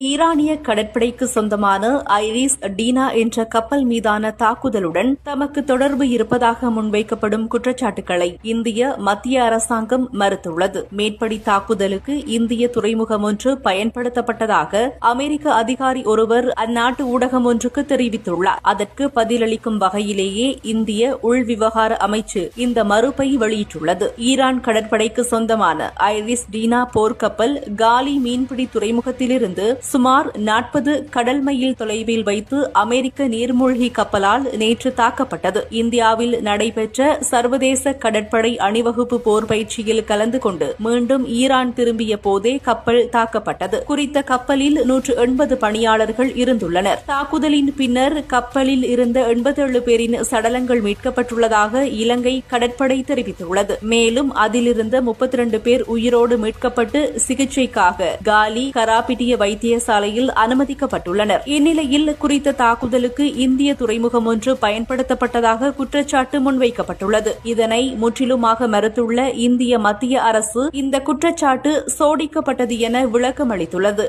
ஈரானிய கடற்படைக்கு சொந்தமான ஐரிஸ் டீனா என்ற கப்பல் மீதான தாக்குதலுடன் தமக்கு தொடர்பு இருப்பதாக முன்வைக்கப்படும் குற்றச்சாட்டுகளை இந்திய மத்திய அரசாங்கம் மறுத்துள்ளது. மேற்படி தாக்குதலுக்கு இந்திய துறைமுகம் ஒன்று பயன்படுத்தப்பட்டதாக அமெரிக்க அதிகாரி ஒருவர் அந்நாட்டு ஊடகம் ஒன்றுக்கு தெரிவித்துள்ளார். அதற்கு பதிலளிக்கும் வகையிலேயே இந்திய உள்விவகார அமைச்சு இந்த மறுப்பை வெளியிட்டுள்ளது. ஈரான் கடற்படைக்கு சொந்தமான ஐரிஸ் டீனா போர்க்கப்பல் காலி மீன்பிடி துறைமுகத்திலிருந்து சுமார் 40 கடல் மைல் தொலைவில் வைத்து அமெரிக்க நீர்மூழ்கி கப்பலால் நேற்று தாக்கப்பட்டது. இந்தியாவில் நடைபெற்ற சர்வதேச கடற்படை அணிவகுப்பு போர் பயிற்சியில் கலந்து கொண்டு மீண்டும் ஈரான் திரும்பிய போதே கப்பல் தாக்கப்பட்டது. குறித்த கப்பலில் 180 பணியாளர்கள் இருந்துள்ளனர். தாக்குதலின் பின்னர் கப்பலில் இருந்த 87 பேரின் சடலங்கள் மீட்கப்பட்டுள்ளதாக இலங்கை கடற்படை தெரிவித்துள்ளது. மேலும் அதிலிருந்த 32 பேர் உயிரோடு மீட்கப்பட்டு சிகிச்சைக்காக காலி கராபிட்டிய வைத்தியசாலையில் அனுமதிக்கப்பட்டுள்ளனர். இந்நிலையில் குறித்த தாக்குதலுக்கு இந்திய துறைமுகம் ஒன்று பயன்படுத்தப்பட்டதாக குற்றச்சாட்டு முன்வைக்கப்பட்டுள்ளது. இதனை முற்றிலுமாக மறுத்துள்ள இந்திய மத்திய அரசு இந்த குற்றச்சாட்டு சோடிக்கப்பட்டது என விளக்கம் அளித்துள்ளது.